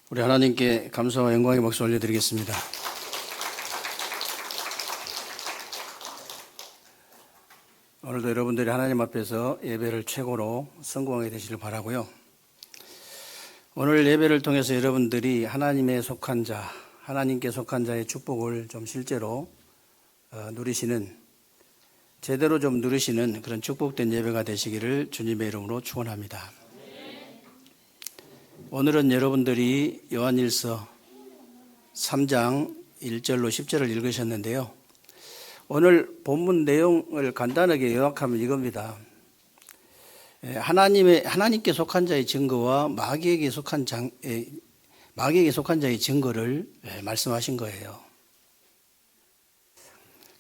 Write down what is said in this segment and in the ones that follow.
우리 하나님께 감사와 영광의 박수 올려드리겠습니다. 오늘도 여러분들이 하나님 앞에서 예배를 최고로 성공하게 되시길 바라고요. 오늘 예배를 통해서 여러분들이 하나님에 속한 자, 하나님께 속한 자의 축복을 좀 실제로 누리시는, 제대로 좀 누리시는 그런 축복된 예배가 되시기를 주님의 이름으로 축원합니다. 오늘은 여러분들이 요한일서 3장 1절로 10절을 읽으셨는데요. 오늘 본문 내용을 간단하게 요약하면 이겁니다. 하나님께 속한 자의 증거와 마귀에게 속한 자의 증거를 말씀하신 거예요.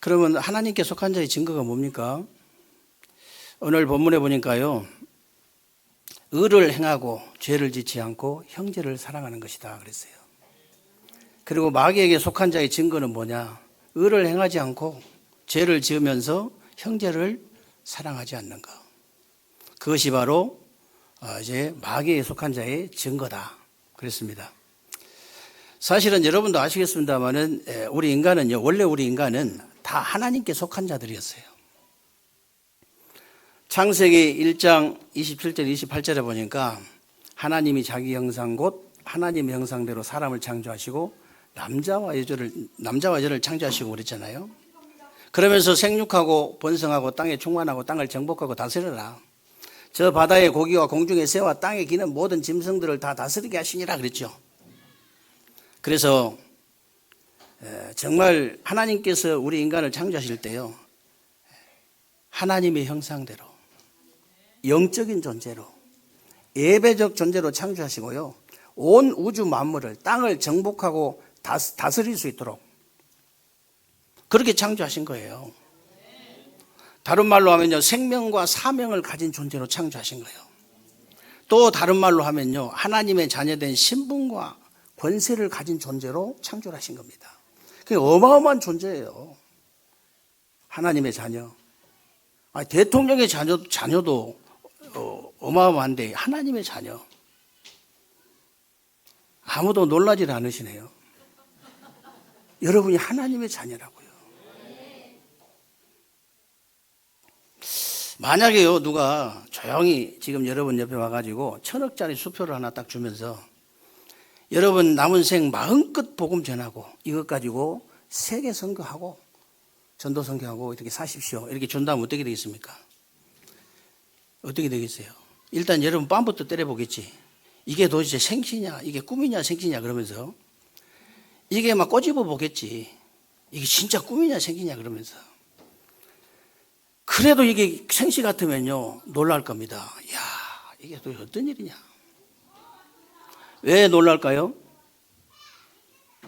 그러면 하나님께 속한 자의 증거가 뭡니까? 오늘 본문에 보니까요, 의를 행하고 죄를 짓지 않고 형제를 사랑하는 것이다 그랬어요. 그리고 마귀에게 속한 자의 증거는 뭐냐? 의를 행하지 않고 죄를 지으면서 형제를 사랑하지 않는 것. 그것이 바로 이제 마귀에 속한 자의 증거다 그랬습니다. 사실은 여러분도 아시겠습니다만은 원래 우리 인간은 다 하나님께 속한 자들이었어요. 창세기 1장 27절 28절에 보니까 하나님이 자기 형상 곧 하나님의 형상대로 사람을 창조하시고 남자와 여자를 창조하시고 그랬잖아요. 그러면서 생육하고 번성하고 땅에 충만하고 땅을 정복하고 다스려라. 저 바다의 고기와 공중의 새와 땅에 기는 모든 짐승들을 다 다스리게 하시니라 그랬죠. 그래서 정말 하나님께서 우리 인간을 창조하실 때요, 하나님의 형상대로 영적인 존재로 예배적 존재로 창조하시고요, 온 우주 만물을 땅을 정복하고 다스릴 수 있도록 그렇게 창조하신 거예요. 다른 말로 하면요, 생명과 사명을 가진 존재로 창조하신 거예요. 또 다른 말로 하면요, 하나님의 자녀된 신분과 권세를 가진 존재로 창조를 하신 겁니다. 그게 어마어마한 존재예요. 하나님의 자녀. 대통령의 자녀도 어마어마한데 하나님의 자녀. 아무도 놀라지 않으시네요. 여러분이 하나님의 자녀라고요. 만약에요, 누가 조용히 지금 여러분 옆에 와가지고 1,000억짜리 수표를 하나 딱 주면서 여러분 남은 생 마음껏 복음 전하고 이것 가지고 세계 선교하고 전도 선교하고 이렇게 사십시오, 이렇게 준다면 어떻게 되겠습니까? 어떻게 되겠어요? 일단 여러분 뺨부터 때려보겠지. 이게 도대체 생시냐, 이게 꿈이냐 생시냐 그러면서 이게 막 꼬집어 보겠지. 이게 진짜 꿈이냐 생시냐 그러면서. 그래도 이게 생시 같으면요, 놀랄 겁니다. 야, 이게 도대체 어떤 일이냐. 왜 놀랄까요?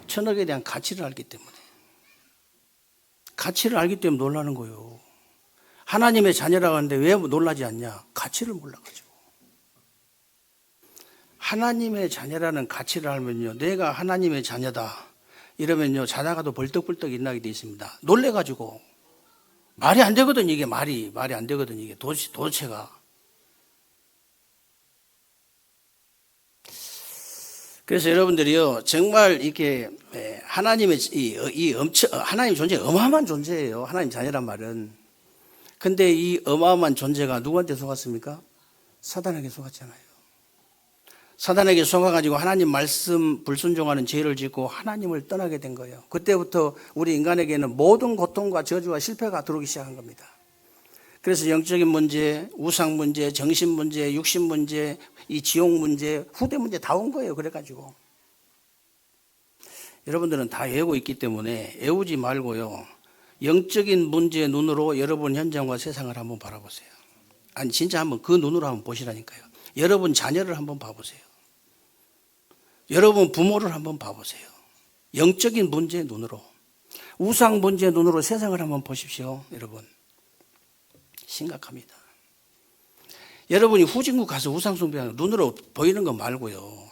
1,000억에 대한 가치를 알기 때문에. 가치를 알기 때문에 놀라는 거예요. 하나님의 자녀라고 하는데 왜 놀라지 않냐? 가치를 몰라가지고. 하나님의 자녀라는 가치를 알면요, 내가 하나님의 자녀다 이러면요, 자다가도 벌떡벌떡 일어나게 되어 있습니다. 놀래가지고. 말이 안 되거든, 이게 말이 안 되거든, 이게 도대체가. 그래서 여러분들이요, 정말 이렇게 하나님의 하나님 존재 어마어마한 존재예요. 하나님 자녀란 말은. 근데 이 어마어마한 존재가 누구한테 속았습니까? 사단에게 속았잖아요. 사단에게 속아가지고 하나님 말씀 불순종하는 죄를 짓고 하나님을 떠나게 된 거예요. 그때부터 우리 인간에게는 모든 고통과 저주와 실패가 들어오기 시작한 겁니다. 그래서 영적인 문제, 우상 문제, 정신 문제, 육신 문제, 이 지옥 문제, 후대 문제 다 온 거예요. 그래가지고 여러분들은 다 외우고 있기 때문에 외우지 말고요, 영적인 문제의 눈으로 여러분 현장과 세상을 한번 바라보세요. 아니 진짜 한번 그 눈으로 한번 보시라니까요. 여러분 자녀를 한번 봐보세요. 여러분 부모를 한번 봐보세요. 영적인 문제의 눈으로, 우상 문제의 눈으로 세상을 한번 보십시오. 여러분 심각합니다. 여러분이 후진국 가서 우상숭배하는 눈으로 보이는 거 말고요,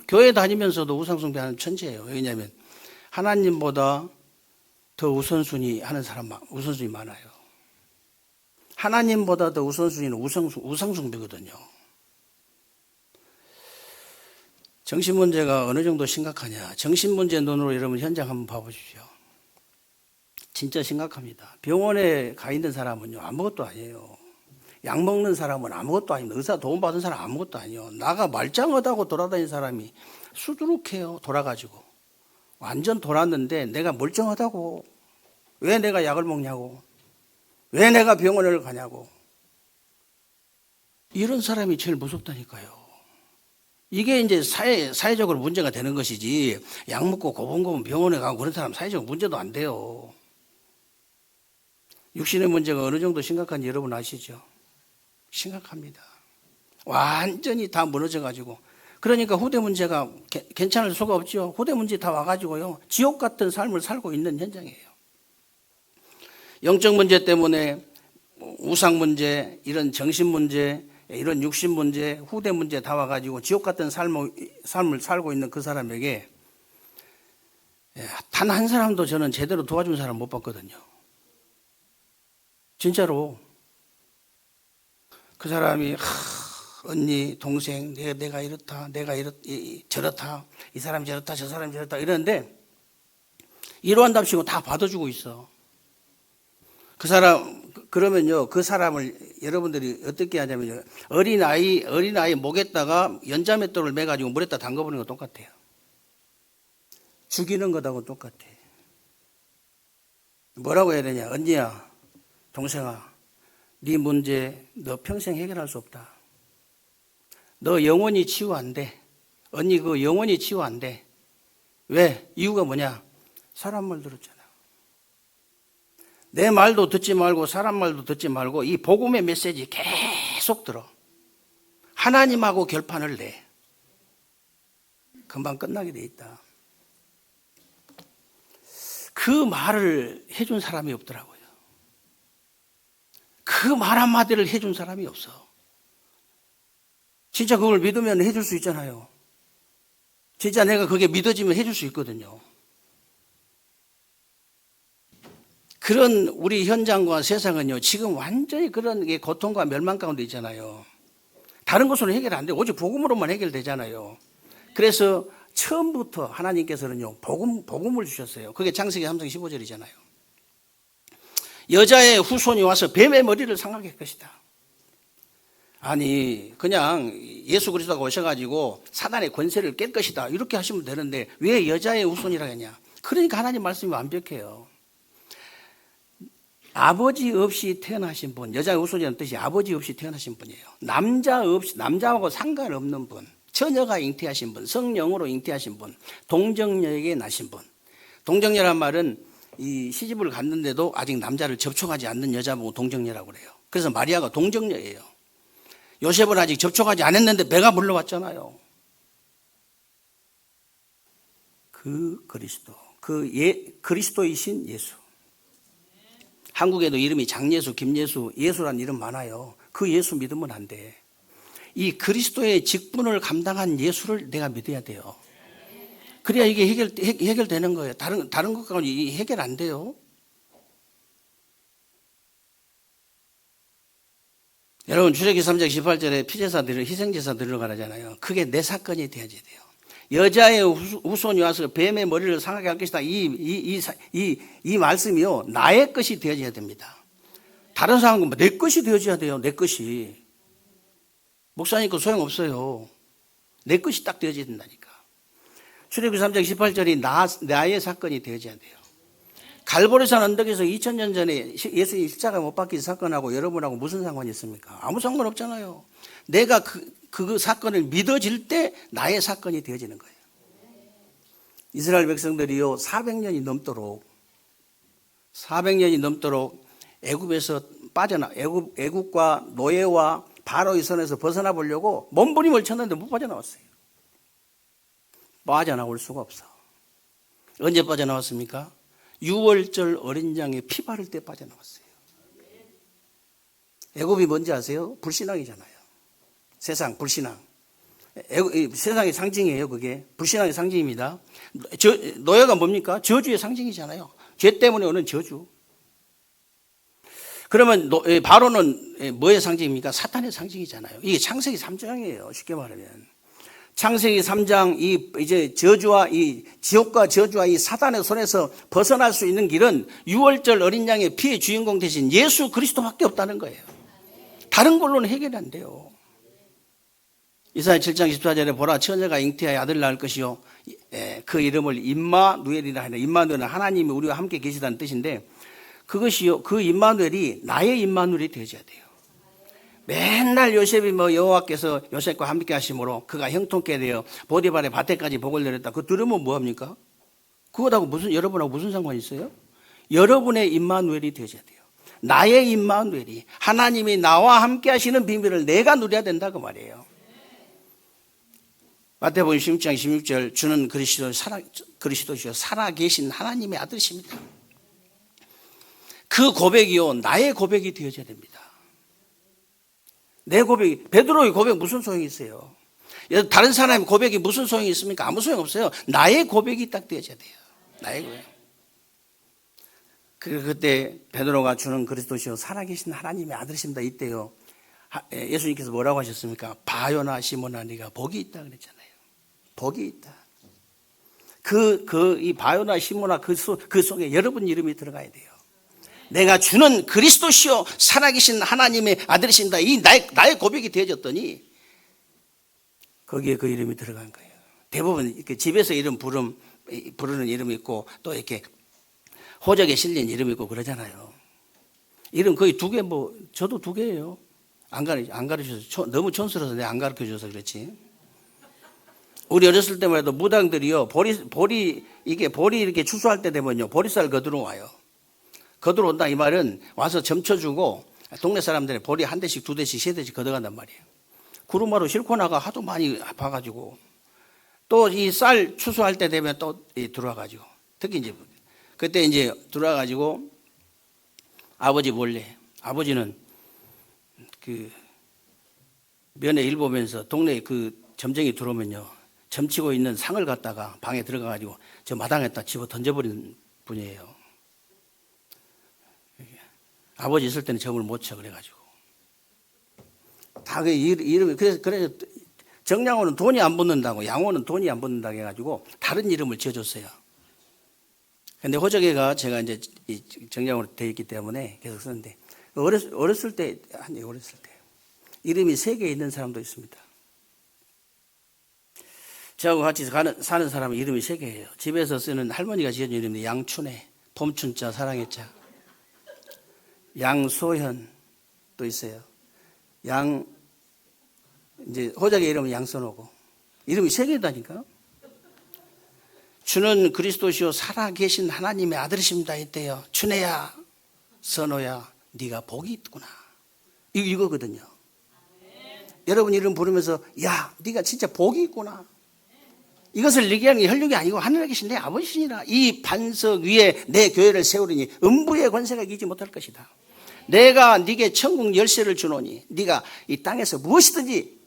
교회 다니면서도 우상숭배하는 천재예요. 왜냐하면 하나님보다 더 우선순위 하는 우선순위 많아요. 하나님보다 더 우선순위는 우상숭배거든요. 정신 문제가 어느 정도 심각하냐? 정신 문제 눈으로 여러분 현장 한번 봐보십시오. 진짜 심각합니다. 병원에 가 있는 사람은요, 아무것도 아니에요. 약 먹는 사람은 아무것도 아닙니다. 의사 도움받은 사람 아무것도 아니에요. 나가 말짱하다고 돌아다니는 사람이 수두룩해요. 돌아가지고. 완전 돌았는데 내가 멀쩡하다고. 왜 내가 약을 먹냐고. 왜 내가 병원을 가냐고. 이런 사람이 제일 무섭다니까요. 이게 이제 사회적으로 문제가 되는 것이지, 약 먹고 고분고분 병원에 가고 그런 사람 사회적 문제도 안 돼요. 육신의 문제가 어느 정도 심각한지 여러분 아시죠? 심각합니다. 완전히 다 무너져가지고. 그러니까 후대 문제가 괜찮을 수가 없죠. 후대 문제 다 와가지고요, 지옥 같은 삶을 살고 있는 현장이에요. 영적 문제 때문에 우상 문제, 이런 정신 문제, 이런 육신 문제, 후대 문제 다 와가지고 지옥 같은 삶을 살고 있는 그 사람에게 단 한 사람도 저는 제대로 도와준 사람 못 봤거든요. 진짜로. 그 사람이 언니, 동생, 내가 이렇다, 저렇다, 이 사람이 저렇다, 저 사람이 저렇다 이러는데 이러한답시고 다 받아주고 있어. 그 사람, 그러면요, 그 사람을 여러분들이 어떻게 하냐면요, 어린아이 목에다가 연자맷돌을 매가지고 물에다 담가보는 거 똑같아요. 죽이는 것하고 똑같아. 뭐라고 해야 되냐? 언니야, 동생아, 네 문제 너 평생 해결할 수 없다. 너 영원히 치유 안 돼. 언니 그거 영원히 치유 안 돼. 왜? 이유가 뭐냐? 사람 말 들었잖아. 내 말도 듣지 말고 사람 말도 듣지 말고 이 복음의 메시지 계속 들어. 하나님하고 결판을 내. 금방 끝나게 돼 있다. 그 말을 해준 사람이 없더라고요. 그 말 한마디를 해준 사람이 없어. 진짜 그걸 믿으면 해줄 수 있잖아요. 진짜 내가 그게 믿어지면 해줄 수 있거든요. 그런 우리 현장과 세상은요, 지금 완전히 그런 게 고통과 멸망 가운데 있잖아요. 다른 것으로 해결 안 돼요. 오직 복음으로만 해결되잖아요. 그래서 처음부터 하나님께서는요, 복음을 주셨어요. 그게 창세기 3장 15절이잖아요. 여자의 후손이 와서 뱀의 머리를 상하게 할 것이다. 아니, 그냥 예수 그리스도가 오셔가지고 사단의 권세를 깰 것이다, 이렇게 하시면 되는데 왜 여자의 후손이라 했냐? 그러니까 하나님 말씀이 완벽해요. 아버지 없이 태어나신 분, 여자의 후손이라는 뜻이 아버지 없이 태어나신 분이에요. 남자하고 상관없는 분, 처녀가 잉태하신 분, 성령으로 잉태하신 분, 동정녀에게 나신 분. 동정녀란 말은 이 시집을 갔는데도 아직 남자를 접촉하지 않는 여자 보고 동정녀라고 그래요. 그래서 마리아가 동정녀예요. 요셉은 아직 접촉하지 않았는데 배가 불러왔잖아요. 그 그리스도, 그리스도이신 예수. 한국에도 이름이 장예수, 김예수, 예수란 이름 많아요. 그 예수 믿으면 안 돼. 이 그리스도의 직분을 감당한 예수를 내가 믿어야 돼요. 그래야 이게 해결되는 거예요. 다른 것과는 해결 안 돼요. 여러분, 출애굽기 3장 18절에 피제사들을 희생제사 드리러 가라잖아요. 그게 내 사건이 되어야 돼요. 여자의 후손이 와서 뱀의 머리를 상하게 할 것이다. 이 말씀이요, 나의 것이 되어져야 됩니다. 다른 사람은 내 것이 되어져야 돼요. 내 것이. 목사니까 소용없어요. 내 것이 딱 되어져야 된다니까. 출애굽기 3장 18절이 나의 사건이 되어져야 돼요. 갈보리산 언덕에서 2000년 전에 예수님 십자가 못 박힌 사건하고 여러분하고 무슨 상관이 있습니까? 아무 상관없잖아요. 내가 그 사건을 믿어질 때 나의 사건이 되어지는 거예요. 이스라엘 백성들이요, 400년이 넘도록 애굽에서 애굽과 노예와 바로의 손에서 벗어나 보려고 몸부림을 쳤는데 못 빠져나왔어요. 빠져나올 수가 없어. 언제 빠져나왔습니까? 6월절 어린 양의 피 바를 때 빠져나왔어요. 애굽이 뭔지 아세요? 불신앙이잖아요. 세상 불신앙. 세상의 상징이에요. 그게 불신앙의 상징입니다. 노예가 뭡니까? 저주의 상징이잖아요. 죄 때문에 오는 저주. 그러면 바로는 뭐의 상징입니까? 사탄의 상징이잖아요. 이게 창세기 3장이에요. 쉽게 말하면 창세기 3장 이제 저주와 이 지옥과 저주와 이 사단의 손에서 벗어날 수 있는 길은 유월절 어린 양의 피의 주인공 대신 예수 그리스도밖에 없다는 거예요. 다른 걸로는 해결이 안 돼요. 이사야 7장 14절에 보라 처녀가 잉태하여 아들 낳을 것이요 그 이름을 임마누엘이라 하네. 임마누엘은 하나님이 우리와 함께 계시다는 뜻인데 그것이요 그 임마누엘이 나의 임마누엘이 되어야 돼요. 맨날 요셉이 여호와께서 요셉과 함께 하심으로 그가 형통케 되어 보디발의 밭에까지 복을 내렸다. 그거 들으면 뭐합니까? 그것하고 여러분하고 무슨 상관이 있어요? 여러분의 임마누엘이 되어야 돼요. 나의 임마누엘이 하나님이 나와 함께 하시는 비밀을 내가 누려야 된다 그 말이에요. 마태복음 16장 16절 주는 그리스도시요 살아계신 하나님의 아들이십니다. 그 고백이요 나의 고백이 되어져야 됩니다. 내 고백이 베드로의 고백 무슨 소용이 있어요? 다른 사람의 고백이 무슨 소용이 있습니까? 아무 소용 없어요. 나의 고백이 딱 되어져야 돼요. 나의 고백. 그때 베드로가 주는 그리스도시요 살아계신 하나님의 아들이십니다. 이때요 예수님께서 뭐라고 하셨습니까? 바요나 시몬아 네가 복이 있다 그랬잖아요. 복이 있다. 이 바요나 시몬아 그 속에 여러분 이름이 들어가야 돼요. 내가 주는 그리스도시요 살아계신 하나님의 아들이신다. 이 나의 고백이 되어졌더니 거기에 그 이름이 들어간 거예요. 대부분 이렇게 집에서 이름 부르는 이름이 있고 또 이렇게 호적에 실린 이름이 있고 그러잖아요. 이름 거의 2개 저도 2개예요. 안 가르쳐서 너무 촌스러워서 내가 안 가르쳐줘서 그렇지. 우리 어렸을 때만 해도 무당들이요 보리 이렇게 추수할 때 되면요 보리쌀 거두러 와요. 거두러 온다 이 말은 와서 점쳐주고 동네 사람들이 보리 1대씩 2대씩 3대씩 걷어간단 말이에요. 구루마로 싣고 나가 하도 많이 봐가지고 또 이 쌀 추수할 때 되면 또 들어와가지고 특히 이제 그때 이제 들어와가지고 아버지 몰래 아버지는 그 면회 일 보면서 동네 그 점쟁이 들어오면요 점치고 있는 상을 갖다가 방에 들어가가지고 저 마당에다 집어 던져버리는 분이에요. 아버지 있을 때는 점을 못 쳐 그래가지고 다 그 이름이 그래서 정양호는 돈이 안 붙는다고 양호는 돈이 안 붙는다고 해가지고 다른 이름을 지어줬어요. 근데 호적에가 제가 이제 정양호로 되어 있기 때문에 계속 쓰는데 어렸을 때 이름이 3개 있는 사람도 있습니다. 저하고 같이 사는 사람은 이름이 3개예요. 집에서 쓰는 할머니가 지어준 이름이 양춘애, 봄춘자, 사랑의 자. 양소현 또 있어요. 이제 호적의 이름은 양선호고 이름이 3개다니까. 주는 그리스도시요 살아계신 하나님의 아들이십니다. 이때요. 춘애야, 선호야, 네가 복이 있구나. 이거거든요. 여러분 이름 부르면서 야, 네가 진짜 복이 있구나. 이것을 얘기하는 게 혈육이 아니고 하늘에 계신 내 아버지시니라. 이 반석 위에 내 교회를 세우리니 음부의 권세가 이기지 못할 것이다. 내가 네게 천국 열쇠를 주노니 네가 이 땅에서 무엇이든지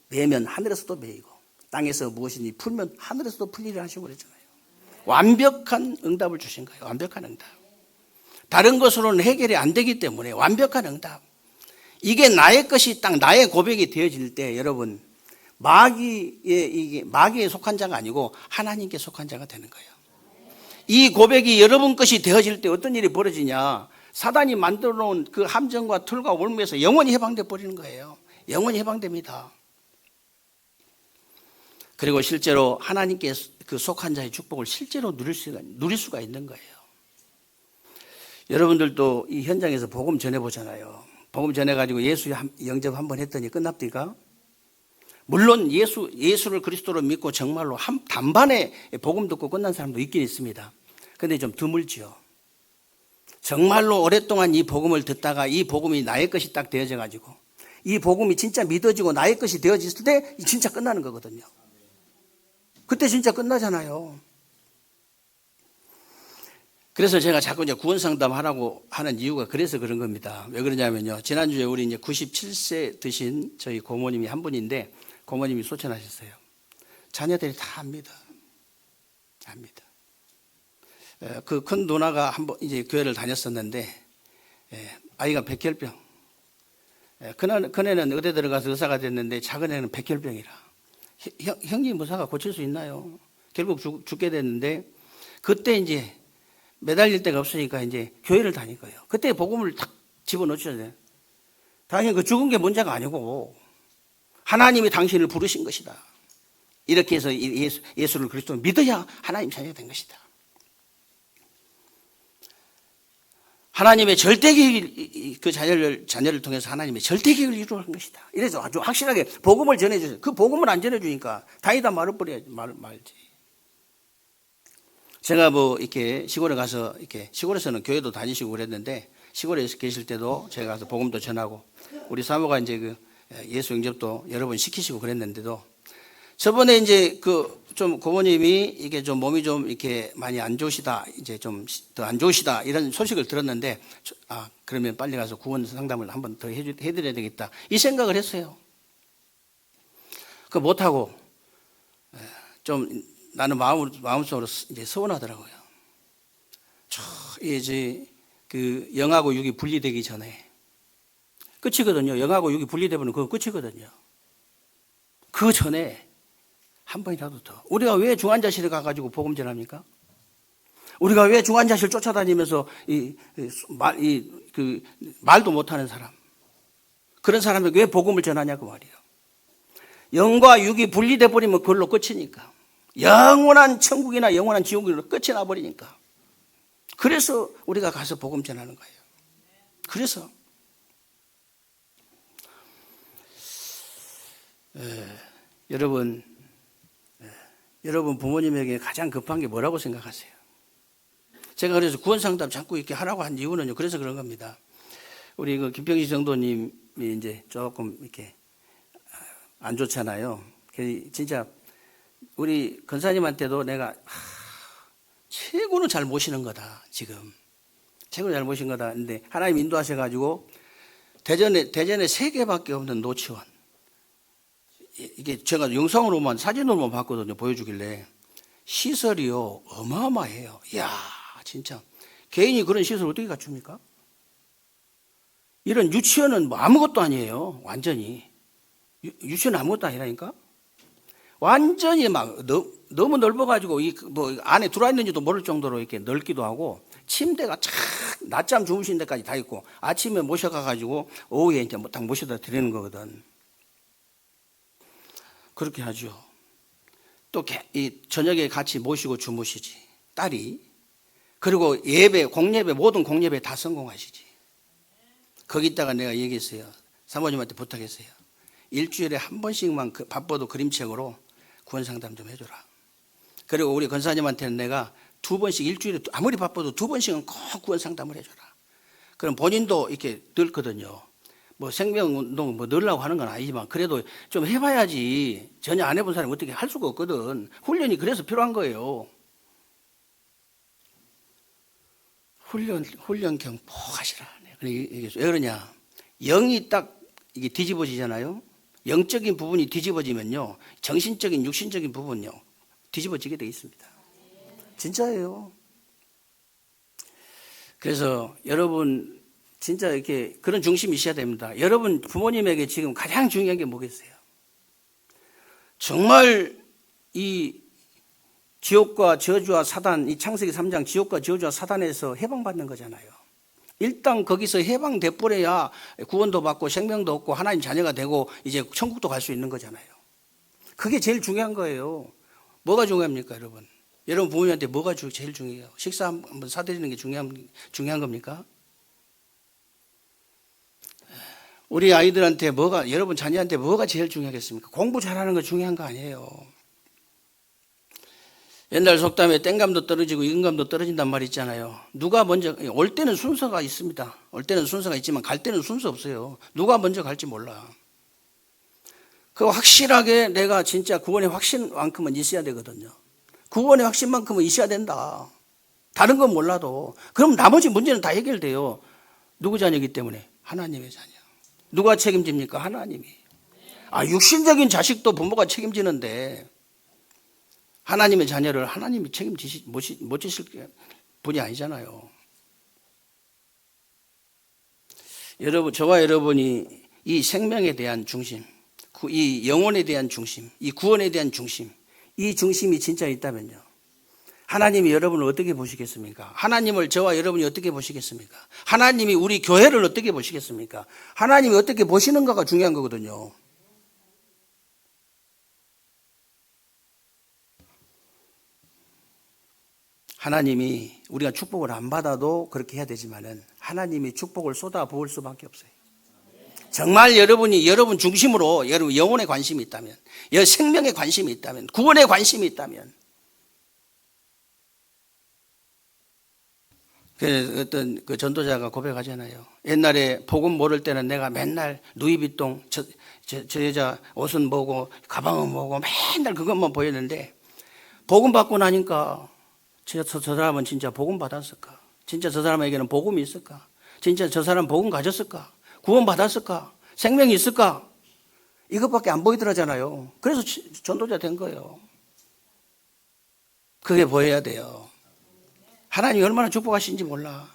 매면 하늘에서도 매이고 땅에서 무엇이든지 풀면 하늘에서도 풀리라 하시고 그랬잖아요. 완벽한 응답을 주신 거예요. 완벽한 응답. 다른 것으로는 해결이 안 되기 때문에 완벽한 응답. 이게 나의 것이 딱 나의 고백이 되어질 때 여러분 마귀에 속한 자가 아니고 하나님께 속한 자가 되는 거예요. 이 고백이 여러분 것이 되어질 때 어떤 일이 벌어지냐. 사단이 만들어 놓은 그 함정과 틀과 올무에서 영원히 해방돼 버리는 거예요. 영원히 해방됩니다. 그리고 실제로 하나님께 그 속한 자의 축복을 실제로 누릴 수가 있는 거예요. 여러분들도 이 현장에서 복음 전해보잖아요. 복음 전해가지고 예수 영접 한번 했더니 끝납니까? 물론 예수를 그리스도로 믿고 정말로 단반에 복음 듣고 끝난 사람도 있긴 있습니다. 근데 좀 드물지요. 정말로 오랫동안 이 복음을 듣다가 이 복음이 나의 것이 딱 되어져 가지고 이 복음이 진짜 믿어지고 나의 것이 되어졌을 때 진짜 끝나는 거거든요. 그때 진짜 끝나잖아요. 그래서 제가 자꾸 이제 구원 상담하라고 하는 이유가 그래서 그런 겁니다. 왜 그러냐면요. 지난주에 우리 이제 97세 드신 저희 고모님이 한 분인데 고모님이 소천하셨어요. 자녀들이 다 압니다. 압니다. 그 큰 누나가 한번 이제 교회를 다녔었는데 아이가 백혈병. 큰애는 의대 들어가서 의사가 됐는데 작은 애는 백혈병이라 형님 무사가 고칠 수 있나요? 결국 죽게 됐는데 그때 이제 매달릴 데가 없으니까 이제 교회를 다닐 거예요. 그때 복음을 탁 집어넣으셔야 돼요. 당연히 그 죽은 게 문제가 아니고 하나님이 당신을 부르신 것이다. 이렇게 해서 예수를 그리스도 믿어야 하나님 자녀가 된 것이다. 하나님의 절대계획, 그 자녀를 통해서 하나님의 절대계획을 이루어간 것이다. 이래서 아주 확실하게 복음을 전해주세요. 그 복음을 안 전해주니까 다니다 말지. 제가 뭐 이렇게 시골에 가서 이렇게 시골에서는 교회도 다니시고 그랬는데 시골에 계실 때도 제가 가서 복음도 전하고 우리 사모가 이제 그 예수 영접도 여러 번 시키시고 그랬는데도 저번에 이제 그 좀 고모님이 이게 좀 몸이 좀 이렇게 많이 안 좋으시다, 이제 좀 더 안 좋으시다 이런 소식을 들었는데 그러면 빨리 가서 구원 상담을 한번 더 해드려야 되겠다 이 생각을 했어요. 그 못하고 좀 나는 마음속으로 이제 서운하더라고요. 이제 그 영하고 육이 분리되기 전에 끝이거든요. 영하고 육이 분리되면 그거 끝이거든요. 그 전에 한 번이라도 더. 우리가 왜 중환자실에 가가지고 복음 전합니까? 우리가 왜 중환자실 쫓아다니면서 말도 못하는 사람, 그런 사람에게 왜 복음을 전하냐고 말이에요. 영과 육이 분리돼 버리면 그걸로 끝이니까. 영원한 천국이나 영원한 지옥으로 끝이 나버리니까. 그래서 우리가 가서 복음 전하는 거예요. 그래서 여러분 부모님에게 가장 급한 게 뭐라고 생각하세요? 제가 그래서 구원 상담 자꾸 이렇게 하라고 한 이유는요. 그래서 그런 겁니다. 우리 그 김평희 성도님이 이제 조금 이렇게 안 좋잖아요. 진짜 우리 권사님한테도 내가 최고는 잘 모시는 거다 지금. 최고는 잘 모신 거다. 근데 하나님 인도하셔가지고 대전에 3개밖에 없는 노치원. 이게 제가 영상으로만 사진으로만 봤거든요. 보여주길래 시설이요 어마어마해요. 이야 진짜 개인이 그런 시설 어떻게 갖춥니까? 이런 유치원은 뭐 아무것도 아니에요. 완전히 유치원 아무것도 아니라니까. 완전히 막 너무 넓어가지고 뭐 안에 들어와 있는지도 모를 정도로 이렇게 넓기도 하고 침대가 참 낮잠 주무신 데까지 다 있고 아침에 모셔가가지고 오후에 이제 딱 모셔다 드리는 거거든. 그렇게 하죠. 또 저녁에 같이 모시고 주무시지 딸이. 그리고 예배, 공예배, 모든 공예배 다 성공하시지. 거기다가 내가 얘기했어요. 사모님한테 부탁했어요. 일주일에 한 번씩만 바빠도 그림책으로 구원 상담 좀 해줘라. 그리고 우리 권사님한테는 내가 2번씩 일주일에 아무리 바빠도 2번씩은 꼭 구원 상담을 해줘라. 그럼 본인도 이렇게 늘거든요. 뭐 생명운동 뭐 넣으려고 하는 건 아니지만 그래도 좀 해봐야지. 전혀 안 해본 사람이 어떻게 할 수가 없거든. 훈련이 그래서 필요한 거예요. 훈련 경폭 하시라. 왜 그러냐. 영이 딱 이게 뒤집어지잖아요. 영적인 부분이 뒤집어지면요. 정신적인, 육신적인 부분요. 뒤집어지게 되어 있습니다. 진짜예요. 그래서 여러분 진짜 이렇게 그런 중심이 있어야 됩니다. 여러분 부모님에게 지금 가장 중요한 게 뭐겠어요? 정말 이 지옥과 저주와 사단, 이 창세기 3장 지옥과 저주와 사단에서 해방받는 거잖아요. 일단 거기서 해방돼 버려야 구원도 받고 생명도 얻고 하나님 자녀가 되고 이제 천국도 갈 수 있는 거잖아요. 그게 제일 중요한 거예요. 뭐가 중요합니까, 여러분? 여러분 부모님한테 뭐가 제일 중요해요? 식사 한번 사드리는 게 중요한 겁니까? 우리 아이들한테 여러분 자녀한테 뭐가 제일 중요하겠습니까? 공부 잘하는 거 중요한 거 아니에요. 옛날 속담에 땡감도 떨어지고 익은감도 떨어진단 말이 있잖아요. 누가 먼저, 올 때는 순서가 있습니다. 올 때는 순서가 있지만 갈 때는 순서 없어요. 누가 먼저 갈지 몰라. 그거 확실하게 내가 진짜 구원의 확신만큼은 있어야 되거든요. 구원의 확신만큼은 있어야 된다. 다른 건 몰라도. 그럼 나머지 문제는 다 해결돼요. 누구 자녀이기 때문에? 하나님의 자녀. 누가 책임집니까? 하나님이. 육신적인 자식도 부모가 책임지는데 하나님의 자녀를 하나님이 못 지실 분이 아니잖아요. 여러분, 저와 여러분이 이 생명에 대한 중심, 이 영혼에 대한 중심, 이 구원에 대한 중심, 이 중심이 진짜 있다면요, 하나님이 여러분을 어떻게 보시겠습니까? 하나님을 저와 여러분이 어떻게 보시겠습니까? 하나님이 우리 교회를 어떻게 보시겠습니까? 하나님이 어떻게 보시는가가 중요한 거거든요. 하나님이 우리가 축복을 안 받아도 그렇게 해야 되지만은 하나님이 축복을 쏟아 부을 수밖에 없어요. 정말 여러분이 여러분 중심으로 여러분 영혼에 관심이 있다면, 생명에 관심이 있다면, 구원에 관심이 있다면, 어떤 그 전도자가 고백하잖아요. 옛날에 복음 모를 때는 내가 맨날 누이비통 저 여자 옷은 보고 가방은 보고 맨날 그것만 보였는데 복음 받고 나니까 저 사람은 진짜 복음 받았을까? 진짜 저 사람에게는 복음이 있을까? 진짜 저 사람 복음 가졌을까? 구원 받았을까? 생명이 있을까? 이것밖에 안 보이더라잖아요. 그래서 전도자 된 거예요. 그게 보여야 돼요. 하나님이 얼마나 축복하신지 몰라.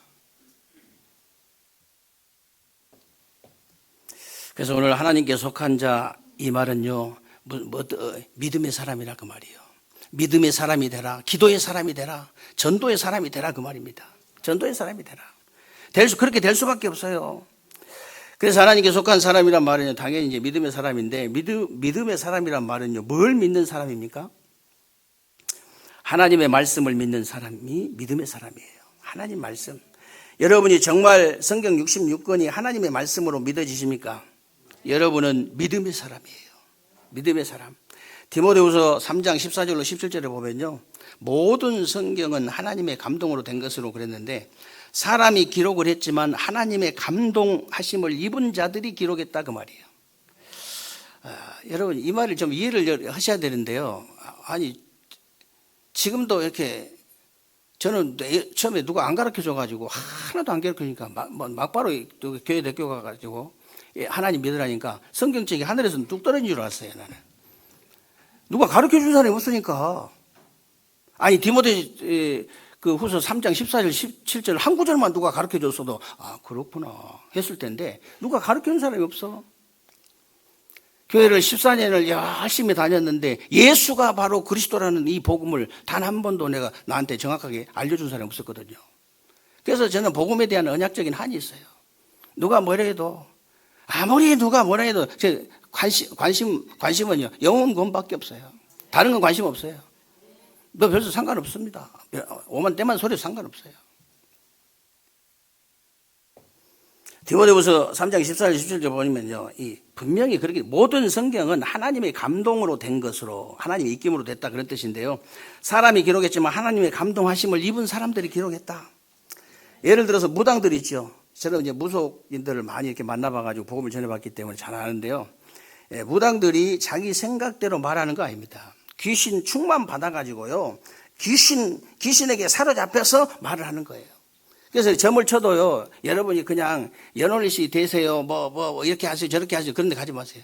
그래서 오늘 하나님께 속한 자, 이 말은요, 믿음의 사람이라 그 말이에요. 믿음의 사람이 되라, 기도의 사람이 되라, 전도의 사람이 되라 그 말입니다. 전도의 사람이 되라. 그렇게 될 수밖에 없어요. 그래서 하나님께 속한 사람이란 말은요, 당연히 이제 믿음의 사람인데, 믿음의 사람이란 말은요, 뭘 믿는 사람입니까? 하나님의 말씀을 믿는 사람이 믿음의 사람이에요. 하나님 말씀. 여러분이 정말 성경 66권이 하나님의 말씀으로 믿어지십니까? 여러분은 믿음의 사람이에요. 믿음의 사람. 디모데후서 3장 14절로 17절에 보면요, 모든 성경은 하나님의 감동으로 된 것으로 그랬는데 사람이 기록을 했지만 하나님의 감동하심을 입은 자들이 기록했다 그 말이에요. 여러분 이 말을 좀 이해를 하셔야 되는데요. 아니 지금도 이렇게 저는 처음에 누가 안 가르쳐줘 가지고 하나도 안 가르치니까 막바로 교회 대교 가가지고 하나님 믿으라니까 성경책이 하늘에서 뚝 떨어진 줄 알았어요. 나는 누가 가르쳐준 사람이 없으니까. 아니 디모데 그 후서 3장 14절 17절 한 구절만 누가 가르쳐줬어도 아 그렇구나 했을 텐데 누가 가르쳐준 사람이 없어. 교회를 14년을 열심히 다녔는데 예수가 바로 그리스도라는 이 복음을 단 한 번도 내가 나한테 정확하게 알려준 사람이 없었거든요. 그래서 저는 복음에 대한 언약적인 한이 있어요. 누가 뭐라 해도 아무리 누가 뭐라 해도 제 관심은요 영혼 구원밖에 없어요. 다른 건 관심 없어요. 너 별로 상관없습니다. 오만 때만 소리 상관없어요. 디모데후서 3장 14절 17절 보면요, 이 분명히 그렇게 모든 성경은 하나님의 감동으로 된 것으로 하나님의 입김으로 됐다 그런 뜻인데요. 사람이 기록했지만 하나님의 감동하심을 입은 사람들이 기록했다. 예를 들어서 무당들 있죠. 저는 이제 무속인들을 많이 이렇게 만나봐가지고 복음을 전해봤기 때문에 잘 아는데요. 무당들이 자기 생각대로 말하는 거 아닙니다. 귀신 충만 받아가지고요, 귀신에게 사로잡혀서 말을 하는 거예요. 그래서 점을 쳐도요, 여러분이 그냥 연월일시 되세요, 뭐 이렇게 하세요, 저렇게 하세요, 그런 데 가지 마세요.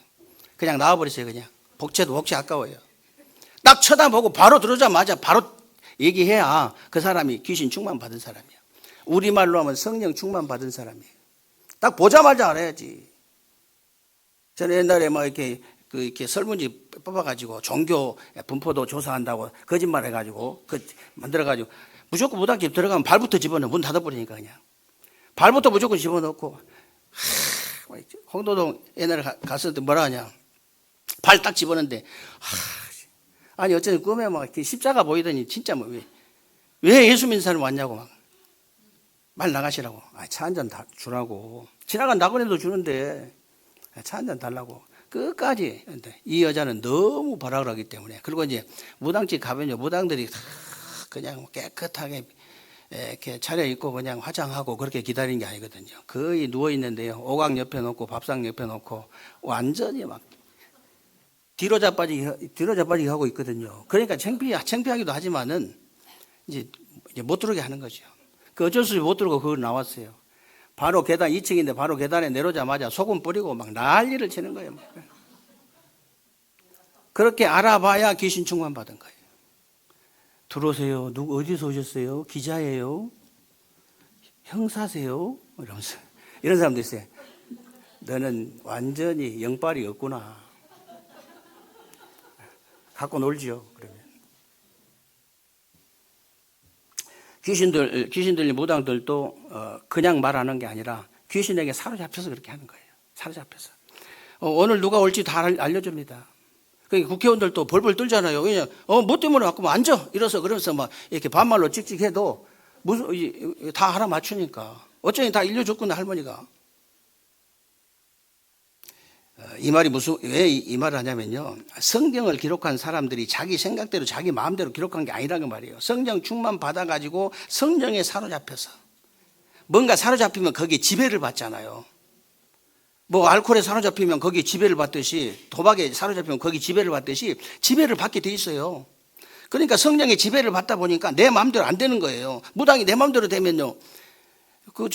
그냥 나와버리세요. 그냥 복채도 복채 아까워요. 딱 쳐다보고 바로 들어오자마자 바로 얘기해야 그 사람이 귀신 충만 받은 사람이야. 우리말로 하면 성령 충만 받은 사람이에요. 딱 보자마자 알아야지. 저는 옛날에 막 이렇게 설문지 뽑아가지고 종교 분포도 조사한다고 거짓말 해가지고 만들어가지고 무조건 무당집 들어가면 발부터 집어넣어. 문 닫아버리니까 그냥. 발부터 무조건 집어넣고. 홍도동 옛날에 갔을 때 뭐라 하냐. 발 딱 집어넣는데. 아니 어쩌면 꿈에 막 십자가 보이더니 진짜 뭐 왜 예수 믿는 사람 왔냐고 막. 말 나가시라고. 차 한 잔 주라고. 지나간 나그네도 주는데 차 한 잔 달라고. 끝까지. 이 여자는 너무 발악을 하기 때문에. 그리고 이제 무당집 가면요. 무당들이 그냥 깨끗하게 이렇게 차려입고 그냥 화장하고 그렇게 기다리는 게 아니거든요. 거의 누워있는데요. 오각 옆에 놓고 밥상 옆에 놓고 완전히 막 뒤로 자빠지게 하고 있거든요. 그러니까 창피하기도 하지만은 이제 못 들어오게 하는 거죠. 그 어쩔 수 없이 못 들어오고 그걸 나왔어요. 바로 계단 2층인데 바로 계단에 내려오자마자 소금 뿌리고 막 난리를 치는 거예요. 그렇게 알아봐야 귀신 충만 받은 거예요. 들어오세요. 누구 어디서 오셨어요? 기자예요? 형사세요? 이러면서 이런 사람도 있어요. 너는 완전히 영빨이 없구나. 갖고 놀지요. 그러면 귀신 들린 무당들도 그냥 말하는 게 아니라 귀신에게 사로잡혀서 그렇게 하는 거예요. 사로잡혀서 오늘 누가 올지 다 알려줍니다. 그러니까 국회의원들도 벌벌 떨잖아요. 왜냐 뭐 때문에 자꾸 앉아 이래서 그러면서 막 이렇게 반말로 찍찍해도 무슨 다 하나 맞추니까 어쩌니 다 일려줬구나 할머니가. 이 말이 왜 이 말을 하냐면요. 성경을 기록한 사람들이 자기 생각대로 자기 마음대로 기록한 게 아니라는 말이에요. 성령 충만 받아가지고 성령에 사로잡혀서 뭔가 사로잡히면 거기에 지배를 받잖아요. 뭐 알코올에 사로잡히면 거기에 지배를 받듯이 도박에 사로잡히면 거기 지배를 받듯이 지배를 받게 돼 있어요. 그러니까 성령의 지배를 받다 보니까 내 마음대로 안 되는 거예요. 무당이 내 마음대로 되면요. 그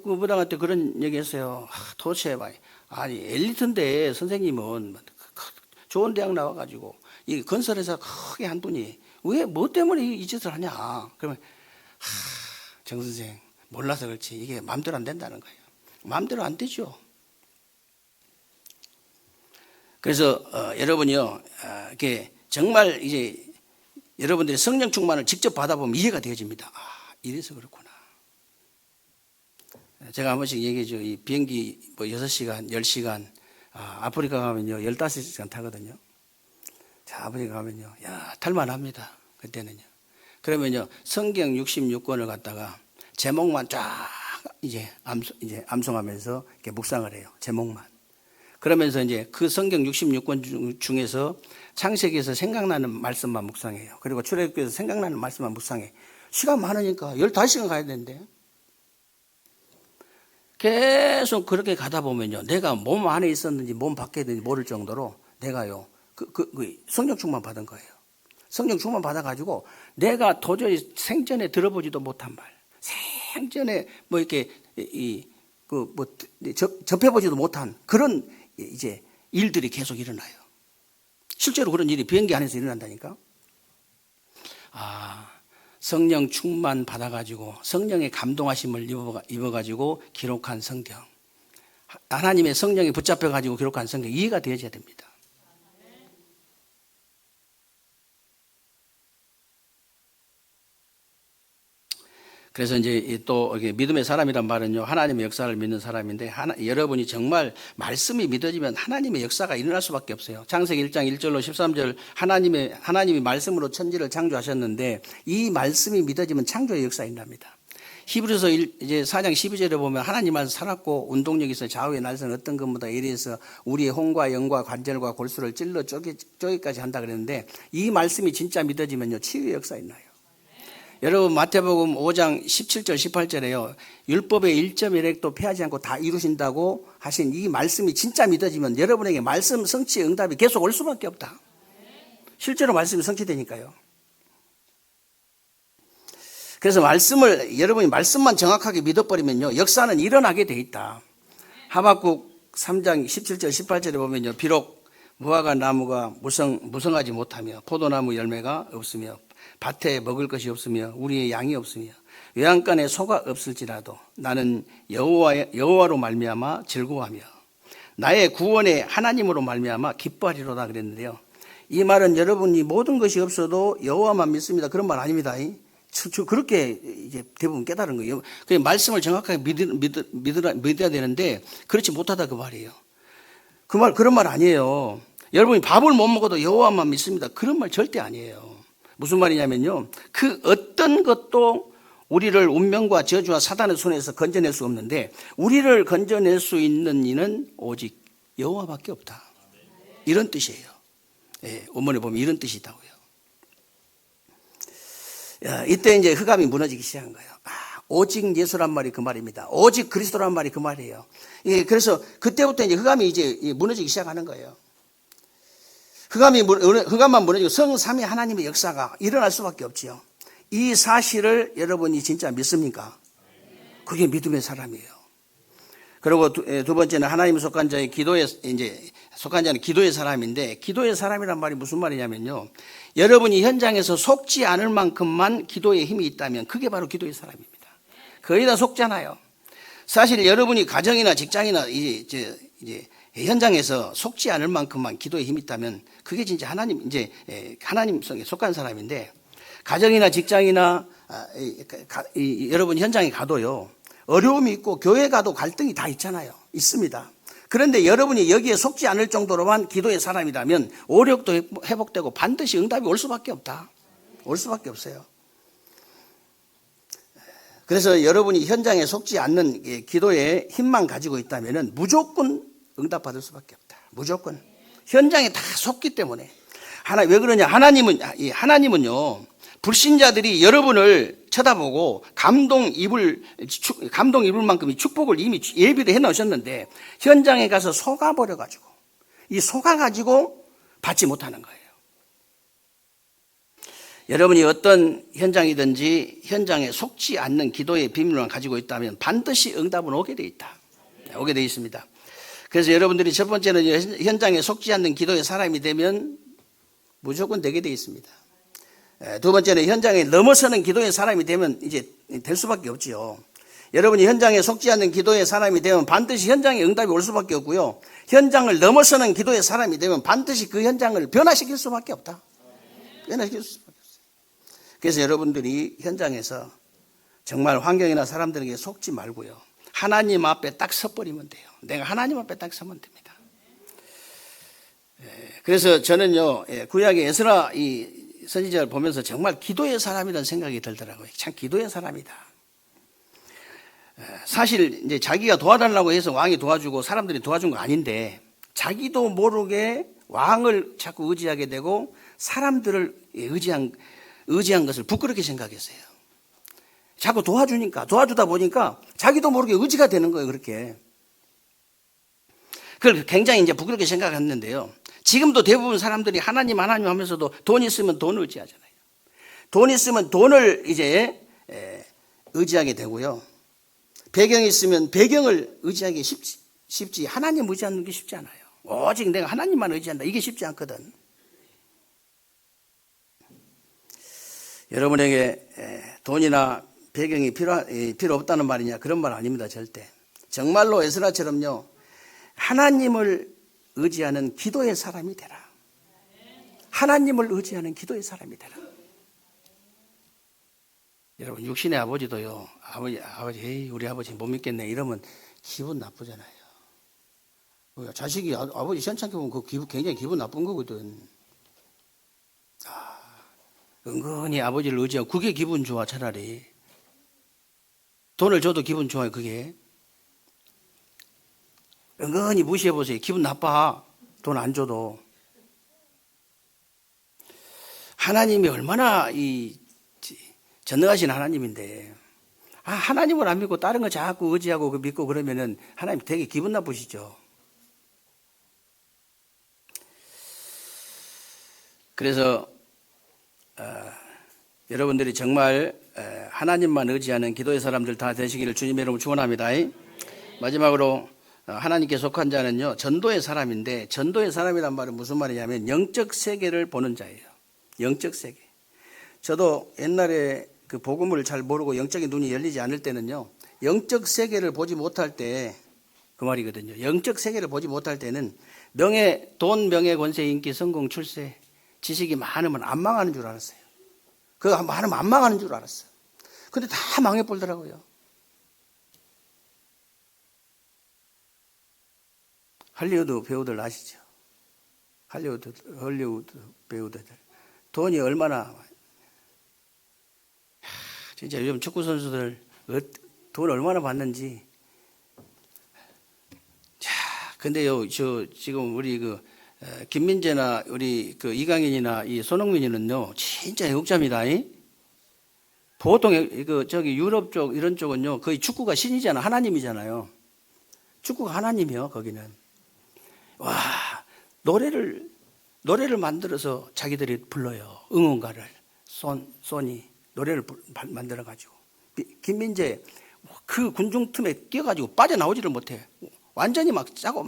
무당한테 그런 얘기 했어요. 도대체 아니 엘리트인데 선생님은 좋은 대학 나와가지고 이 건설회사 크게 한 분이 왜 뭐 때문에 이 짓을 하냐. 그러면 정 선생 몰라서 그렇지 이게 마음대로 안 된다는 거예요. 마음대로 안 되죠. 그래서 여러분이요 이렇게 정말 이제 여러분들이 성령 충만을 직접 받아보면 이해가 되어집니다. 이래서 그렇구나. 제가 한 번씩 얘기해줘. 이 비행기 뭐 6시간, 10시간, 아프리카 가면요, 15시간 타거든요. 자, 아프리카 가면요, 야, 탈만합니다. 그때는요. 그러면요, 성경 66권을 갖다가 제목만 쫙 이제 암송하면서 이렇게 묵상을 해요. 제목만. 그러면서 이제 그 성경 66권 중에서 창세기에서 생각나는 말씀만 묵상해요. 그리고 출애굽기에서 생각나는 말씀만 묵상해. 시간 많으니까 15시간 가야 되는데. 계속 그렇게 가다 보면요. 내가 몸 안에 있었는지 몸 밖에 있는지 모를 정도로 내가요. 성령 충만 받은 거예요. 성령 충만 받아가지고 내가 도저히 생전에 들어보지도 못한 말. 생전에 뭐 이렇게 접해보지도 못한 그런 이제 일들이 계속 일어나요. 실제로 그런 일이 비행기 안에서 일어난다니까. 성령 충만 받아가지고 성령의 감동하심을 입어가지고 기록한 성경. 하나님의 성령이 붙잡혀가지고 기록한 성경 이해가 되어져야 됩니다. 그래서 이제 또 믿음의 사람이란 말은요, 하나님의 역사를 믿는 사람인데, 여러분이 정말 말씀이 믿어지면 하나님의 역사가 일어날 수밖에 없어요. 창세기 1장 1절로 13절 하나님이 말씀으로 천지를 창조하셨는데, 이 말씀이 믿어지면 창조의 역사가 일어납니다. 히브리서 이제 4장 12절에 보면 하나님 안에서 살았고 운동력이 있어 좌우의 날선 어떤 것보다 예리해서 우리의 혼과 영과 관절과 골수를 찔러 쪼개까지 한다 그랬는데, 이 말씀이 진짜 믿어지면요, 치유의 역사가 일어나요. 여러분 마태복음 5장 17절 18절에요. 율법의 1.1획도 패하지 않고 다 이루신다고 하신 이 말씀이 진짜 믿어지면 여러분에게 말씀 성취의 응답이 계속 올 수밖에 없다. 실제로 말씀이 성취되니까요. 그래서 여러분이 말씀만 정확하게 믿어버리면요, 역사는 일어나게 돼 있다. 하박국 3장 17절 18절에 보면요, 비록 무화과 나무가 무성하지 못하며 포도나무 열매가 없으며 밭에 먹을 것이 없으며 우리의 양이 없으며 외양간에 소가 없을지라도 나는 여호와로 말미암아 즐거워하며 나의 구원의 하나님으로 말미암아 기뻐하리로다 그랬는데요. 이 말은 여러분이 모든 것이 없어도 여호와만 믿습니다, 그런 말 아닙니다. 그렇게 이제 대부분 깨달은 거예요. 그 말씀을 정확하게 믿어야 되는데 그렇지 못하다 그 말이에요. 그런 말 아니에요. 여러분이 밥을 못 먹어도 여호와만 믿습니다, 그런 말 절대 아니에요. 무슨 말이냐면요, 그 어떤 것도 우리를 운명과 저주와 사단의 손에서 건져낼 수 없는데 우리를 건져낼 수 있는 이는 오직 여호와밖에 없다, 이런 뜻이에요. 원문에 보면 이런 뜻이 있다고요. 이때 이제 흑암이 무너지기 시작한 거예요. 오직 예수란 말이 그 말입니다. 오직 그리스도란 말이 그 말이에요. 그래서 그때부터 이제 흑암이 이제 무너지기 시작하는 거예요. 흑암만 무너지고 성삼위 하나님의 역사가 일어날 수밖에 없지요. 이 사실을 여러분이 진짜 믿습니까? 그게 믿음의 사람이에요. 그리고 두 번째는 하나님 속한 자의 속한 자는 기도의 사람인데, 기도의 사람이란 말이 무슨 말이냐면요, 여러분이 현장에서 속지 않을 만큼만 기도에 힘이 있다면 그게 바로 기도의 사람입니다. 거의 다 속잖아요. 사실 여러분이 가정이나 직장이나 이제 현장에서 속지 않을 만큼만 기도에 힘이 있다면 그게 진짜 하나님성에 속한 사람인데, 가정이나 직장이나 여러분 현장에 가도요, 어려움이 있고 교회 가도 갈등이 다 있잖아요. 있습니다. 그런데 여러분이 여기에 속지 않을 정도로만 기도의 사람이라면 오력도 회복되고 반드시 응답이 올 수밖에 없다. 올 수밖에 없어요. 그래서 여러분이 현장에 속지 않는 기도의 힘만 가지고 있다면 무조건 응답받을 수밖에 없다. 무조건. 현장에 다 속기 때문에. 왜 그러냐? 하나님은요, 불신자들이 여러분을 쳐다보고 감동 입을 만큼의 축복을 이미 예비를 해 놓으셨는데, 현장에 가서 속아버려가지고, 속아가지고 받지 못하는 거예요. 여러분이 어떤 현장이든지 현장에 속지 않는 기도의 비밀만 가지고 있다면 반드시 응답은 오게 돼 있다. 오게 돼 있습니다. 그래서 여러분들이 첫 번째는 현장에 속지 않는 기도의 사람이 되면 무조건 되게 돼 있습니다. 두 번째는 현장에 넘어서는 기도의 사람이 되면 이제 될 수밖에 없지요. 여러분이 현장에 속지 않는 기도의 사람이 되면 반드시 현장에 응답이 올 수밖에 없고요. 현장을 넘어서는 기도의 사람이 되면 반드시 그 현장을 변화시킬 수밖에 없다. 변화시킬 수밖에 없어요. 그래서 여러분들이 현장에서 정말 환경이나 사람들에게 속지 말고요, 하나님 앞에 딱 서버리면 돼요. 내가 하나님 앞에 딱 서면 됩니다. 그래서 저는요, 구약의 에스라 이 선지자를 보면서 정말 기도의 사람이라는 생각이 들더라고요. 참 기도의 사람이다. 사실 이제 자기가 도와달라고 해서 왕이 도와주고 사람들이 도와준 거 아닌데, 자기도 모르게 왕을 자꾸 의지하게 되고 사람들을 의지한 것을 부끄럽게 생각했어요. 자꾸 도와주다 보니까 자기도 모르게 의지가 되는 거예요, 그렇게. 그걸 굉장히 이제 부끄럽게 생각했는데요. 지금도 대부분 사람들이 하나님 하면서도 돈 있으면 돈을 의지하잖아요. 돈 있으면 돈을 이제 의지하게 되고요. 배경이 있으면 배경을 의지하기 쉽지. 하나님 의지하는 게 쉽지 않아요. 오직 내가 하나님만 의지한다. 이게 쉽지 않거든. 여러분에게 돈이나 배경이 필요 없다는 말이냐? 그런 말 아닙니다, 절대. 정말로 에스라처럼요, 하나님을 의지하는 기도의 사람이 되라. 하나님을 의지하는 기도의 사람이 되라. 여러분, 육신의 아버지도요, 아버지, 우리 아버지 못 믿겠네 이러면 기분 나쁘잖아요. 자식이 아버지 시원찮게 보면 굉장히 기분 나쁜 거거든. 은근히 아버지를 의지하고 그게 기분 좋아. 차라리 돈을 줘도 기분 좋아요. 그게 은근히 무시해 보세요. 기분 나빠. 돈 안 줘도. 하나님이 얼마나 전능하신 하나님인데, 하나님을 안 믿고 다른 거 자꾸 의지하고 믿고 그러면은 하나님 되게 기분 나쁘시죠. 그래서 여러분들이 정말 하나님만 의지하는 기도의 사람들 다 되시기를 주님의 이름으로 축원합니다. 마지막으로 하나님께 속한 자는요, 전도의 사람인데, 전도의 사람이란 말은 무슨 말이냐면 영적 세계를 보는 자예요. 영적 세계. 저도 옛날에 그 복음을 잘 모르고 영적인 눈이 열리지 않을 때는요, 영적 세계를 보지 못할 때 그 말이거든요. 영적 세계를 보지 못할 때는 돈, 명예, 권세, 인기, 성공, 출세, 지식이 많으면 안 망하는 줄 알았어요. 그거 많으면 안 망하는 줄 알았어요. 근데 다 망해버리더라고요. 할리우드 배우들 아시죠? 할리우드 배우들. 돈이 얼마나, 진짜 요즘 축구 선수들 돈 얼마나 받는지. 자, 근데요, 지금 우리 김민재나 우리 이강인이나 이 손흥민이는요, 진짜 애국자입니다. 보통 유럽 쪽 이런 쪽은요, 거의 축구가 신이잖아. 하나님이잖아요. 축구가 하나님이요, 거기는. 와, 노래를 만들어서 자기들이 불러요. 응원가를. 소니 노래를 만들어가지고. 김민재 그 군중 틈에 끼어가지고 빠져나오지를 못해. 완전히 막 짜고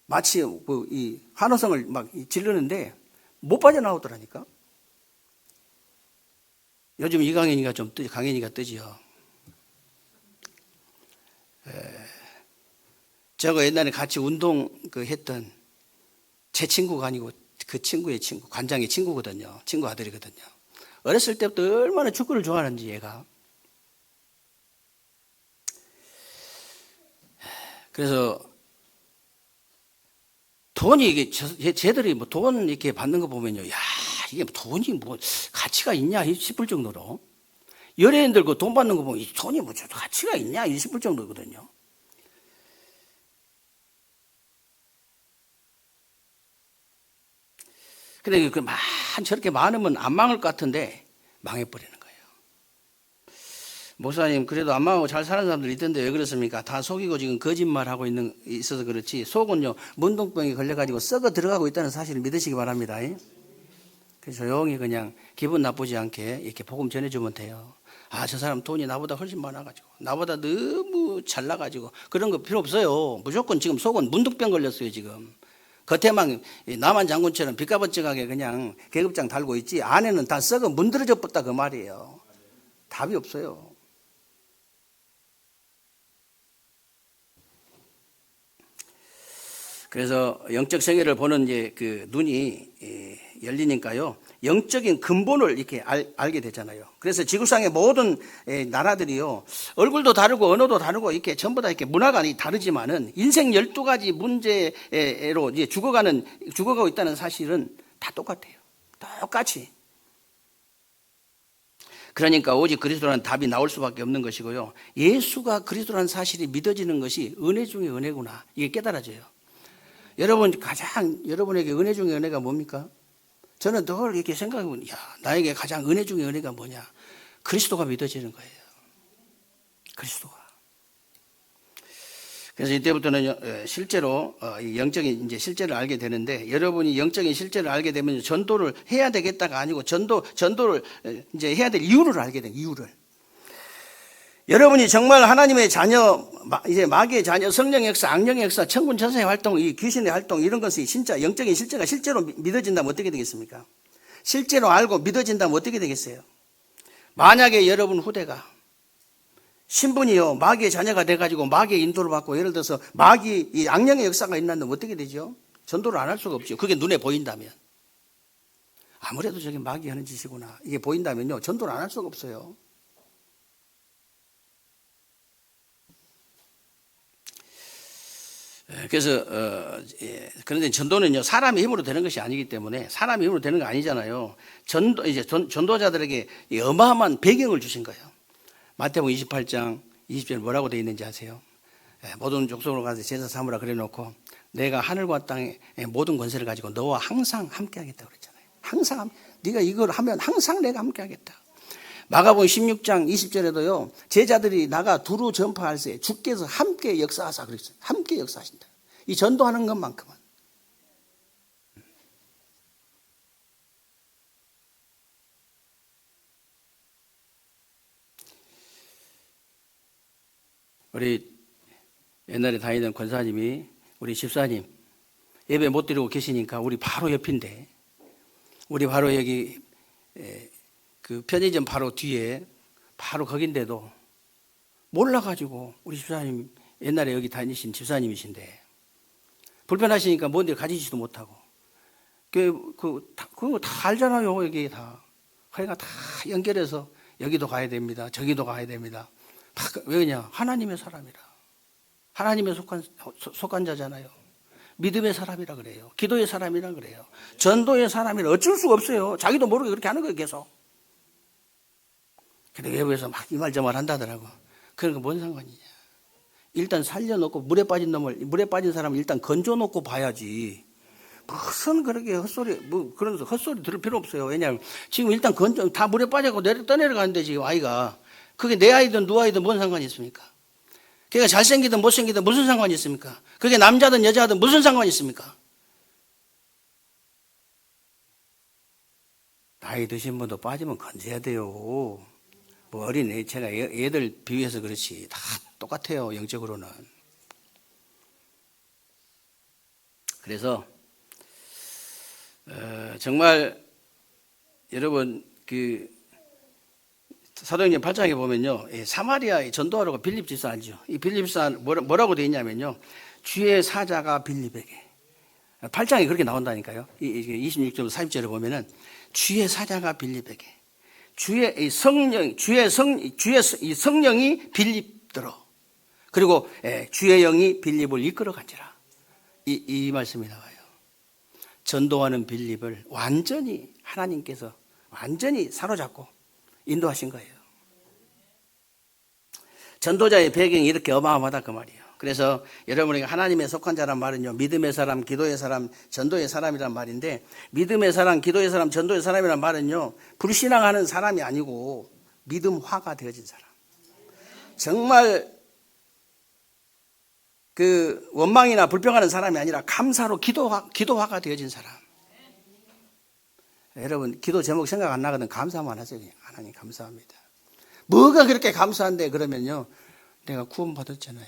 마치 이 환호성을 막 지르는데 못 빠져나오더라니까. 요즘 이강인이가 강인이가 뜨지요. 저거 옛날에 같이 운동 했던 제 친구가 아니고 그 친구의 친구, 관장의 친구거든요. 친구 아들이거든요. 어렸을 때부터 얼마나 축구를 좋아하는지 얘가. 그래서 돈이 이게 쟤들이 뭐 돈 이렇게 받는 거 보면요, 야 이게 돈이 뭐 가치가 있냐 싶을 정도로, 연예인들 그 돈 받는 거 보면 이 돈이 뭐 가치가 있냐 싶을 정도거든요. 근데 저렇게 많으면 안 망할 것 같은데 망해버리는 거예요. 목사님, 그래도 안 망하고 잘 사는 사람들 있던데 왜 그렇습니까? 다 속이고 지금 거짓말하고 있어서 그렇지, 속은요 문둥병이 걸려가지고 썩어 들어가고 있다는 사실을 믿으시기 바랍니다. 그래서 조용히 그냥 기분 나쁘지 않게 이렇게 복음 전해주면 돼요. 아, 저 사람 돈이 나보다 훨씬 많아가지고, 나보다 너무 잘나가지고 그런 거 필요 없어요. 무조건 지금 속은 문둥병 걸렸어요. 지금 겉에만 남한 장군처럼 비까번쩍하게 그냥 계급장 달고 있지, 안에는 다 썩어 문드러져 뻗다 그 말이에요. 답이 없어요. 그래서 영적 세계를 보는 이제 그 눈이 열리니까요, 영적인 근본을 이렇게 알게 되잖아요. 그래서 지구상의 모든 나라들이요, 얼굴도 다르고 언어도 다르고 이렇게 전부 다 이렇게 문화가 다르지만은 인생 12가지 문제로 이제 죽어가고 있다는 사실은 다 똑같아요. 똑같이. 그러니까 오직 그리스도라는 답이 나올 수밖에 없는 것이고요, 예수가 그리스도라는 사실이 믿어지는 것이 은혜 중에 은혜구나, 이게 깨달아져요. 여러분에게 은혜 중에 은혜가 뭡니까? 저는 늘 이렇게 생각해보면, 나에게 가장 은혜 중에 은혜가 뭐냐? 그리스도가 믿어지는 거예요. 그리스도가. 그래서 이때부터는 실제로 영적인 이제 실제를 알게 되는데, 여러분이 영적인 실제를 알게 되면 전도를 해야 되겠다가 아니고 전도를 이제 해야 될 이유를 알게 돼요. 이유를. 여러분이 정말 하나님의 자녀, 이제 마귀의 자녀, 성령의 역사, 악령의 역사, 천군 천사의 활동, 이 귀신의 활동, 이런 것이 진짜 영적인 실제가 실제로 믿어진다면 어떻게 되겠습니까? 실제로 알고 믿어진다면 어떻게 되겠어요? 만약에 여러분 후대가 신분이요 마귀의 자녀가 돼가지고 마귀의 인도를 받고, 예를 들어서 이 악령의 역사가 있는데 어떻게 되죠? 전도를 안 할 수가 없죠. 그게 눈에 보인다면. 아무래도 저게 마귀 하는 짓이구나, 이게 보인다면요, 전도를 안 할 수가 없어요. 그래서 그런데 전도는요 사람의 힘으로 되는 것이 아니기 때문에, 사람의 힘으로 되는 거 아니잖아요. 전도자들에게 어마어마한 배경을 주신 거예요. 마태복음 28장 20절에 뭐라고 되어 있는지 아세요? 모든 족속으로 가서 제사 삼으라 그래놓고, 내가 하늘과 땅의 모든 권세를 가지고 너와 항상 함께하겠다 그랬잖아요. 항상 네가 이걸 하면 항상 내가 함께하겠다. 마가복음 16장 20절에도요 제자들이 나가 두루 전파할 때 주께서 함께 역사하사 그랬어요. 함께 역사하신다. 이 전도하는 것만큼은. 우리 옛날에 다니던 권사님이, 우리 집사님 예배 못 드리고 계시니까 우리 바로 옆인데, 우리 바로 여기 그 편의점 바로 뒤에 바로 거긴데도 몰라가지고, 우리 집사님 옛날에 여기 다니신 집사님이신데 불편하시니까 먼 데 가지지도 못하고, 그거 다 알잖아요. 여기 다 그러니까 다 연결해서 여기도 가야 됩니다, 저기도 가야 됩니다. 왜냐? 하나님의 사람이라, 하나님의 속한 자잖아요. 믿음의 사람이라 그래요. 기도의 사람이라 그래요. 전도의 사람이라 어쩔 수가 없어요. 자기도 모르게 그렇게 하는 거예요, 계속. 근데 외부에서 막 이 말 저 말 한다더라고. 그러니까 뭔 상관이냐? 일단 살려놓고 물에 빠진 사람을 일단 건져놓고 봐야지. 무슨 그렇게 헛소리, 그런 헛소리 들을 필요 없어요. 왜냐하면 지금 일단 다 물에 빠져고 떠내려가는데 지금 아이가, 그게 내 아이든 누 아이든 뭔 상관이 있습니까? 걔가 잘생기든 못생기든 무슨 상관이 있습니까? 그게 남자든 여자든 무슨 상관이 있습니까? 나이 드신 분도 빠지면 건져야 돼요. 뭐 어린 애, 제가 애들 비유해서 그렇지 다 똑같아요, 영적으로는. 그래서 정말 여러분 그 사도행전 8장에 보면요, 사마리아에 전도하러 빌립 집사 알죠? 이 빌립 집사 뭐라고 되어 있냐면요, 주의 사자가 빌립에게. 8장에 그렇게 나온다니까요. 26절 40절에 보면은 주의 사자가 빌립에게, 주의 이 성령이 빌립더러, 그리고 주의 영이 빌립을 이끌어 간지라. 이 말씀이 나와요. 전도하는 빌립을 완전히 하나님께서 완전히 사로잡고 인도하신 거예요. 전도자의 배경이 이렇게 어마어마하다 그 말이에요. 그래서 여러분에게 하나님의 속한 자란 말은요, 믿음의 사람, 기도의 사람, 전도의 사람이란 말인데, 믿음의 사람, 기도의 사람, 전도의 사람이란 말은요, 불신앙하는 사람이 아니고 믿음화가 되어진 사람. 정말 그 원망이나 불평하는 사람이 아니라 감사로 기도화가 되어진 사람. 여러분, 기도 제목 생각 안 나거든. 감사만 하세요. 하나님 감사합니다. 뭐가 그렇게 감사한데 그러면요, 내가 구원 받았잖아요.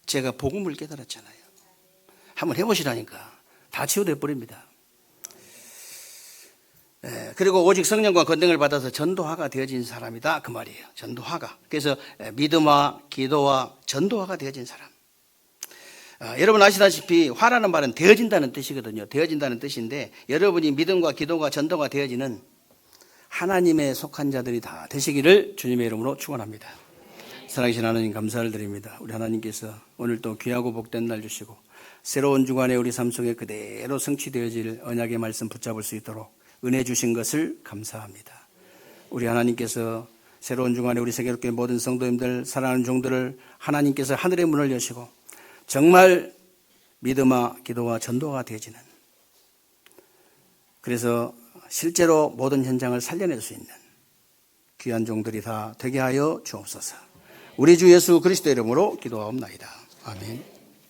제가 복음을 깨달았잖아요. 한번 해보시라니까. 다 치유돼 버립니다. 그리고 오직 성령과 권능을 받아서 전도화가 되어진 사람이다 그 말이에요. 전도화가. 그래서 믿음화, 기도화, 전도화가 되어진 사람. 여러분 아시다시피 화라는 말은 되어진다는 뜻이거든요. 되어진다는 뜻인데, 여러분이 믿음과 기도가 전도가 되어지는 하나님의 속한 자들이 다 되시기를 주님의 이름으로 축원합니다. 사랑하신 하나님 감사를 드립니다. 우리 하나님께서 오늘 또 귀하고 복된 날 주시고 새로운 주간에 우리 삶 속에 그대로 성취되어질 언약의 말씀 붙잡을 수 있도록 은혜 주신 것을 감사합니다. 우리 하나님께서 새로운 주간에 우리 세계롭게 모든 성도님들, 사랑하는 종들을 하나님께서 하늘의 문을 여시고 정말 믿음과 기도와 전도가 되어지는, 그래서 실제로 모든 현장을 살려낼 수 있는 귀한 종들이 다 되게 하여 주옵소서. 우리 주 예수 그리스도 이름으로 기도하옵나이다. 아멘.